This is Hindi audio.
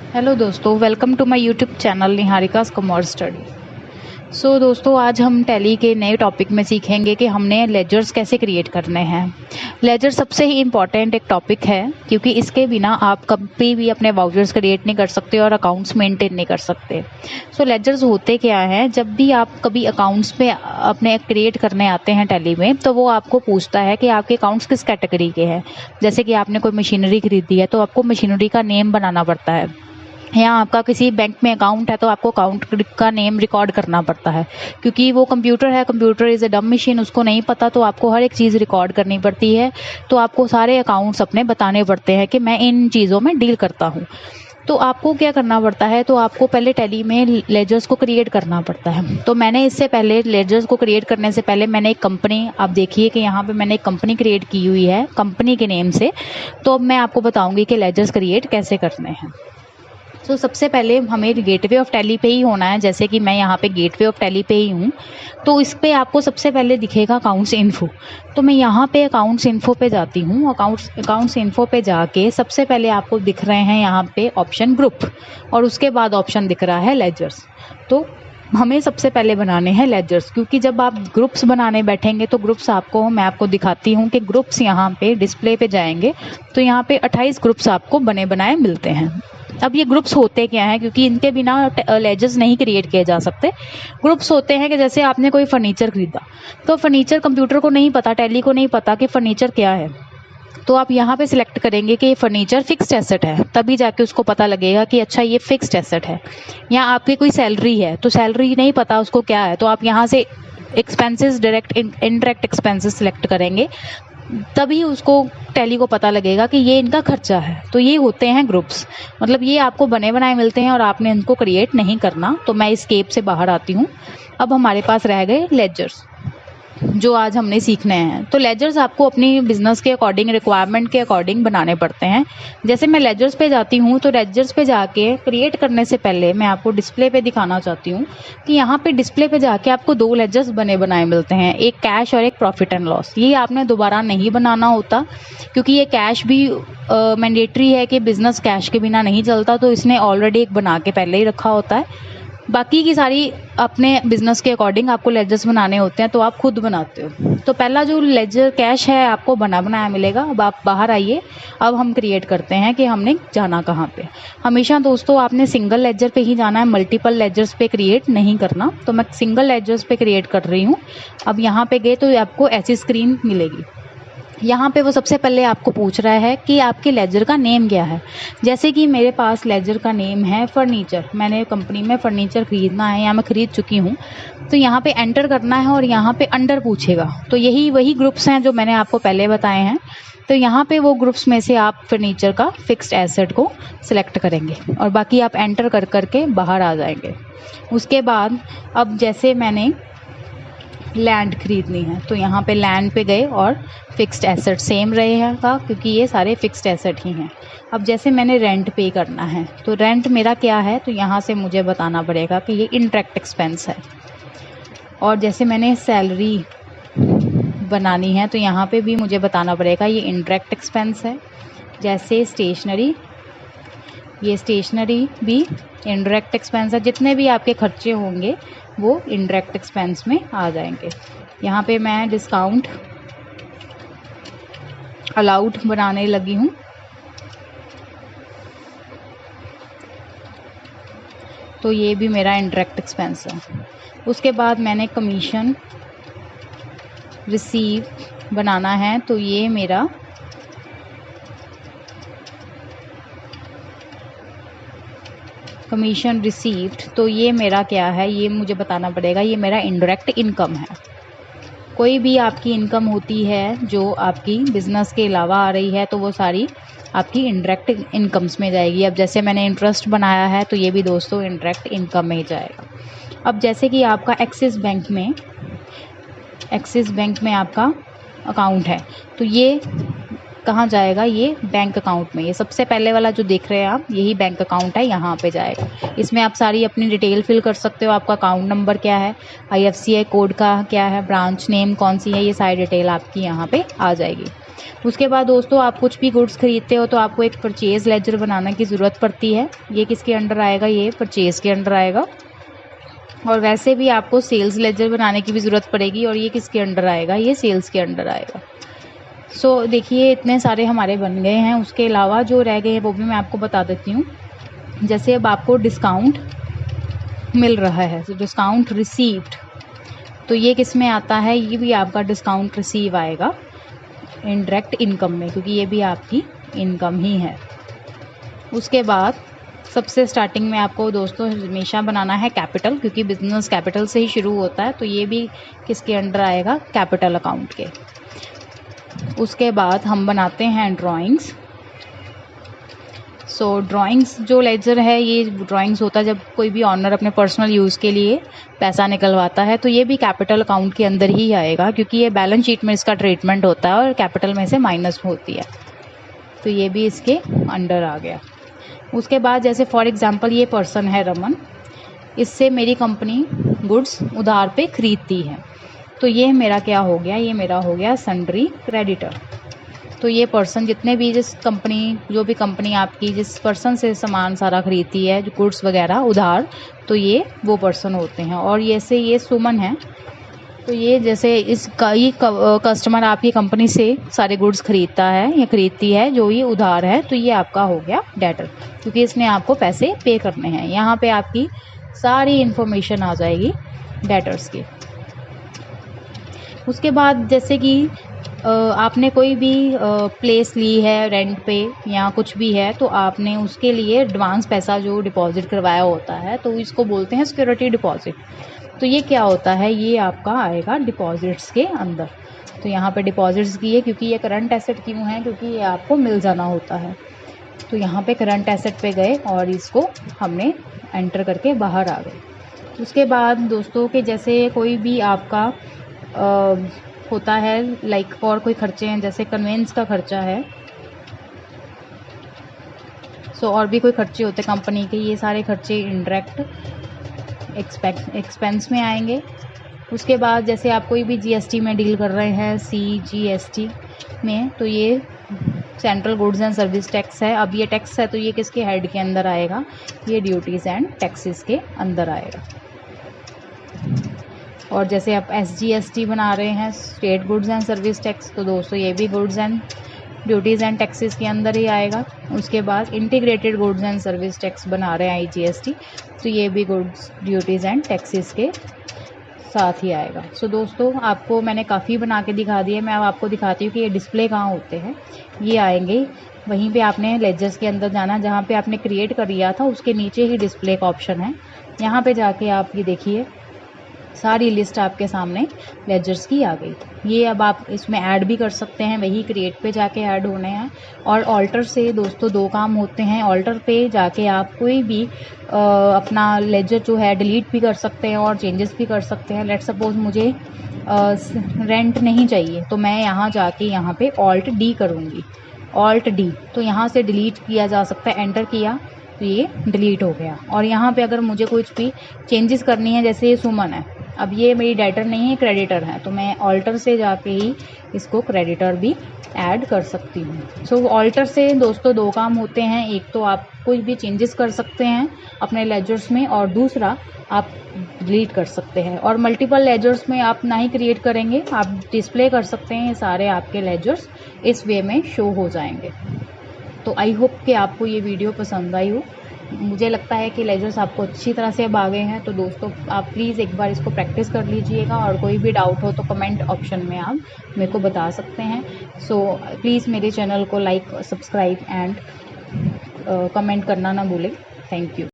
हेलो दोस्तों, welcome to my YouTube channel Niharika's commerce study. दोस्तों, आज हम टैली के नए टॉपिक में सीखेंगे कि हमने लेजर्स कैसे क्रिएट करने हैं। लेजर सबसे ही इम्पॉर्टेंट एक टॉपिक है क्योंकि इसके बिना आप कभी भी अपने वाउचर्स क्रिएट नहीं कर सकते और अकाउंट्स मेंटेन नहीं कर सकते। लेजर्स होते क्या हैं, जब भी आप कभी अकाउंट्स पे अपने क्रिएट करने आते हैं टैली में, तो वो आपको पूछता है कि आपके अकाउंट्स किस कैटेगरी के हैं। जैसे कि आपने कोई मशीनरी खरीदी है तो आपको मशीनरी का नेम बनाना पड़ता है, या आपका किसी बैंक में अकाउंट है तो आपको अकाउंट का नेम रिकॉर्ड करना पड़ता है। क्योंकि वो कंप्यूटर है, कंप्यूटर इज़ अ डम मशीन, उसको नहीं पता, तो आपको हर एक चीज़ रिकॉर्ड करनी पड़ती है। तो आपको सारे अकाउंट्स अपने बताने पड़ते हैं कि मैं इन चीज़ों में डील करता हूँ। तो आपको क्या करना पड़ता है, तो आपको पहले टैली में लेजर्स को क्रिएट करना पड़ता है। तो मैंने इससे पहले लेजर्स को क्रिएट करने से पहले मैंने एक कंपनी, आप देखिए कि यहाँ पे मैंने एक कंपनी क्रिएट की हुई है कंपनी के नेम से। तो अब मैं आपको बताऊंगी कि लेजर्स क्रिएट कैसे करने हैं। सबसे पहले हमें गेटवे ऑफ टैली पे ही होना है। जैसे कि मैं यहाँ पे गेटवे ऑफ टैली पे ही हूँ, तो इस पे आपको सबसे पहले दिखेगा अकाउंट्स इन्फो। तो मैं यहाँ पे अकाउंट्स इन्फो पे जाती हूँ। अकाउंट्स इन्फो पे जाके सबसे पहले आपको दिख रहे हैं यहाँ पे ऑप्शन ग्रुप, और उसके बाद ऑप्शन दिख रहा है लेजर्स। तो हमें सबसे पहले बनाने हैं लेजर्स, क्योंकि जब आप ग्रुप्स बनाने बैठेंगे तो ग्रुप्स मैं आपको दिखाती हूँ कि ग्रुप्स यहाँ पे डिस्प्ले पे जाएंगे तो यहाँ पे 28 ग्रुप्स आपको बने बनाए मिलते हैं। अब ये ग्रुप्स होते क्या हैं, क्योंकि इनके बिना लेजर्स नहीं क्रिएट किए जा सकते। ग्रुप्स होते हैं कि जैसे आपने कोई फर्नीचर खरीदा, तो फर्नीचर कंप्यूटर को नहीं पता, टैली को नहीं पता कि फर्नीचर क्या है। तो आप यहाँ पे सिलेक्ट करेंगे कि ये फर्नीचर फिक्स्ड एसेट है, तभी जाके उसको पता लगेगा कि अच्छा ये फिक्स्ड एसेट है। या आपकी कोई सैलरी है तो सैलरी नहीं पता उसको क्या है, तो आप यहाँ से expenses, direct indirect expenses select करेंगे, तभी उसको टैली को पता लगेगा कि ये इनका खर्चा है। तो ये होते हैं ग्रुप्स, मतलब ये आपको बने बनाए मिलते हैं और आपने इनको क्रिएट नहीं करना। तो मैं इस स्केप से बाहर आती हूँ। अब हमारे पास रह गए लेजर्स, जो आज हमने सीखने हैं। तो लेजर्स आपको अपनी बिजनेस के अकॉर्डिंग, रिक्वायरमेंट के अकॉर्डिंग बनाने पड़ते हैं। जैसे मैं लेजर्स पे जाती हूँ, तो लेजर्स पे जाके क्रिएट करने से पहले मैं आपको डिस्प्ले पे दिखाना चाहती हूँ कि यहाँ पे डिस्प्ले पे जाके आपको 2 लेजर्स बने बनाए मिलते हैं, एक कैश और एक प्रॉफिट एंड लॉस। ये आपने दोबारा नहीं बनाना होता, क्योंकि ये कैश भी मैंडेटरी है कि बिजनेस कैश के बिना नहीं चलता, तो इसने ऑलरेडी एक बना के पहले ही रखा होता है। बाकी की सारी अपने बिजनेस के अकॉर्डिंग आपको लेजर्स बनाने होते हैं, तो आप खुद बनाते हो। तो पहला जो लेजर कैश है आपको बना बनाया मिलेगा। अब आप बाहर आइए, अब हम क्रिएट करते हैं कि हमने जाना कहाँ पे। हमेशा दोस्तों आपने सिंगल लेजर पे ही जाना है, मल्टीपल लेजर्स पे क्रिएट नहीं करना। तो मैं सिंगल लेजर्स पे क्रिएट कर रही हूँ। अब यहाँ पे गए तो आपको ऐसी स्क्रीन मिलेगी। यहाँ पे वो सबसे पहले आपको पूछ रहा है कि आपके लेजर का नेम क्या है। जैसे कि मेरे पास लेजर का नेम है फर्नीचर, मैंने कंपनी में फर्नीचर खरीदना है या मैं खरीद चुकी हूँ। तो यहाँ पे एंटर करना है और यहाँ पे अंडर पूछेगा। तो यही वही ग्रुप्स हैं जो मैंने आपको पहले बताए हैं। तो यहाँ पे वो ग्रुप्स में से आप फर्नीचर का फिक्स्ड एसेट को सिलेक्ट करेंगे और बाकी आप एंटर कर करके बाहर आ जाएंगे। उसके बाद अब जैसे मैंने लैंड खरीदनी है, तो यहाँ पे लैंड पे गए और फिक्स्ड एसेट सेम रहेगा, क्योंकि ये सारे फिक्स्ड एसेट ही हैं। अब जैसे मैंने रेंट पे करना है, तो रेंट मेरा क्या है, तो यहाँ से मुझे बताना पड़ेगा कि ये इनडायरेक्ट एक्सपेंस है। और जैसे मैंने सैलरी बनानी है, तो यहाँ पे भी मुझे बताना पड़ेगा ये इनडायरेक्ट एक्सपेंस है। जैसे स्टेशनरी, ये स्टेशनरी भी इनडायरेक्ट एक्सपेंस है। जितने भी आपके खर्चे होंगे वो इनडायरेक्ट एक्सपेंस में आ जाएंगे। यहाँ पे मैं डिस्काउंट अलाउड बनाने लगी हूँ। तो ये भी मेरा इनडायरेक्ट एक्सपेंस है। उसके बाद मैंने कमीशन रिसीव बनाना है, तो ये मेरा कमीशन रिसीव्ड, तो ये मेरा क्या है, ये मुझे बताना पड़ेगा, ये मेरा इनडायरेक्ट इनकम है। कोई भी आपकी इनकम होती है जो आपकी बिजनेस के अलावा आ रही है, तो वो सारी आपकी इनडायरेक्ट इनकम्स में जाएगी। अब जैसे मैंने इंटरेस्ट बनाया है, तो ये भी दोस्तों इनडायरेक्ट इनकम में ही जाएगा। अब जैसे कि आपका एक्सिस बैंक में आपका अकाउंट है, तो ये कहाँ जाएगा, ये बैंक अकाउंट में। ये सबसे पहले वाला जो देख रहे हैं आप, यही बैंक अकाउंट है, यहाँ पे जाएगा। इसमें आप सारी अपनी डिटेल फिल कर सकते हो। आपका अकाउंट नंबर क्या है, IFSC कोड का क्या है, ब्रांच नेम कौन सी है, ये सारी डिटेल आपकी यहाँ पे आ जाएगी। उसके बाद दोस्तों आप कुछ भी गुड्स खरीदते हो तो आपको एक परचेज़ लेजर बनाने की ज़रूरत पड़ती है। ये किसके अंडर आएगा? ये परचेज़ के अंडर आएगा। और वैसे भी आपको सेल्स लेजर बनाने की भी ज़रूरत पड़ेगी, और ये किसके अंडर आएगा? ये सेल्स के अंडर आएगा। सो देखिए इतने सारे हमारे बन गए हैं। उसके अलावा जो रह गए हैं वो भी मैं आपको बता देती हूँ। जैसे अब आपको डिस्काउंट मिल रहा है, डिस्काउंट रिसीव्ड, तो ये किस में आता है? ये भी आपका डिस्काउंट रिसीव आएगा इनडायरेक्ट इनकम में, क्योंकि ये भी आपकी इनकम ही है। उसके बाद सबसे स्टार्टिंग में आपको दोस्तों हमेशा बनाना है कैपिटल, क्योंकि बिजनेस कैपिटल से ही शुरू होता है, तो ये भी किसके अंडर आएगा? कैपिटल अकाउंट के। उसके बाद हम बनाते हैं ड्राइंग्स। सो ड्राइंग्स जो लेजर है, ये ड्राइंग्स होता है जब कोई भी ऑनर अपने पर्सनल यूज़ के लिए पैसा निकलवाता है, तो ये भी कैपिटल अकाउंट के अंदर ही आएगा, क्योंकि ये बैलेंस शीट में इसका ट्रीटमेंट होता है और कैपिटल में से माइनस होती है, तो ये भी इसके अंडर आ गया। उसके बाद जैसे फॉर एग्जांपल ये पर्सन है रमन, इससे मेरी कंपनी गुड्स उधार पे खरीदती है, तो ये मेरा क्या हो गया? ये मेरा हो गया सन्ड्री क्रेडिटर। तो ये पर्सन जितने भी जो भी कंपनी आपकी जिस पर्सन से सामान सारा खरीदती है, जो गुड्स वगैरह उधार, तो ये वो पर्सन होते हैं। और ये सुमन है, तो ये जैसे ये कस्टमर आपकी कंपनी से सारे गुड्स खरीदता है या खरीदती है जो ये उधार है, तो ये आपका हो गया डेटर, क्योंकि इसने आपको पैसे पे करने हैं। यहाँ पे आपकी सारी इन्फॉर्मेशन आ जाएगी डेटर्स की। उसके बाद जैसे कि आपने कोई भी प्लेस ली है रेंट पे या कुछ भी है, तो आपने उसके लिए एडवांस पैसा जो डिपॉजिट करवाया होता है, तो इसको बोलते हैं सिक्योरिटी डिपॉजिट। तो ये क्या होता है? ये आपका आएगा डिपॉजिट्स के अंदर। तो यहाँ पे डिपॉजिट्स की है, क्योंकि ये करंट एसेट क्यों है? क्योंकि ये आपको मिल जाना होता है। तो यहाँ पे करंट एसेट पे गए और इसको हमने एंटर करके बाहर आ गए। उसके बाद दोस्तों के जैसे कोई भी आपका होता है लाइक और कोई खर्चे हैं, जैसे कन्वेंस का खर्चा है, सो और भी कोई खर्चे होते हैं कंपनी के, ये सारे खर्चे इनडायरेक्ट एक्सपेंस में आएंगे। उसके बाद जैसे आप कोई भी जीएसटी में डील कर रहे हैं, CGST में, तो ये central goods and service tax है। अब ये टैक्स है तो ये किसके हेड के अंदर आएगा? ये ड्यूटीज़ एंड टैक्सेस के अंदर आएगा। और जैसे आप SGST बना रहे हैं, state goods and service tax, तो दोस्तों ये भी goods and duties and taxes के अंदर ही आएगा। उसके बाद integrated goods and service tax बना रहे हैं IGST, तो ये भी गुड्स ड्यूटीज़ एंड टैक्सेस के साथ ही आएगा। सो दोस्तों आपको मैंने काफ़ी बना के दिखा दिए, मैं अब आपको दिखाती हूँ कि ये डिस्प्ले कहाँ होते हैं। ये आएंगे वहीं पे, आपने लेजर्स के अंदर जाना, जहाँ पे आपने क्रिएट कर लिया था उसके नीचे ही डिस्प्ले का ऑप्शन है। यहाँ पे जाके आप ये देखिए सारी लिस्ट आपके सामने लेजर्स की आ गई। ये अब आप इसमें ऐड भी कर सकते हैं, वही क्रिएट पे जाके ऐड होने हैं। और ऑल्टर से दोस्तों दो काम होते हैं। ऑल्टर पे जाके आप कोई भी अपना लेजर जो है डिलीट भी कर सकते हैं और चेंजेस भी कर सकते हैं। लेट्स सपोज मुझे रेंट नहीं चाहिए, तो मैं यहाँ जाके यहाँ पे Alt D करूँगी, Alt D, तो यहाँ से डिलीट किया जा सकता है। एंटर किया तो ये डिलीट हो गया। और यहाँ पे अगर मुझे कुछ भी चेंजेस करनी है, जैसे ये सुमन है, अब ये मेरी डेटर नहीं है, क्रेडिटर है, तो मैं ऑल्टर से जाके ही इसको क्रेडिटर भी ऐड कर सकती हूँ। सो ऑल्टर से दोस्तों दो काम होते हैं, एक तो आप कुछ भी चेंजेस कर सकते हैं अपने लेजर्स में, और दूसरा आप डिलीट कर सकते हैं। और मल्टीपल लेजर्स में आप ना ही क्रिएट करेंगे, आप डिस्प्ले कर सकते हैं, ये सारे आपके लेजर्स इस वे में शो हो जाएंगे। तो आई होप कि आपको ये वीडियो पसंद आई हो। मुझे लगता है कि लेजर्स आपको अच्छी तरह से अब आ गए हैं। तो दोस्तों आप प्लीज़ एक बार इसको प्रैक्टिस कर लीजिएगा, और कोई भी डाउट हो तो कमेंट ऑप्शन में आप मेरे को बता सकते हैं। सो प्लीज़ मेरे चैनल को लाइक, सब्सक्राइब एंड कमेंट करना ना भूलें। Thank you.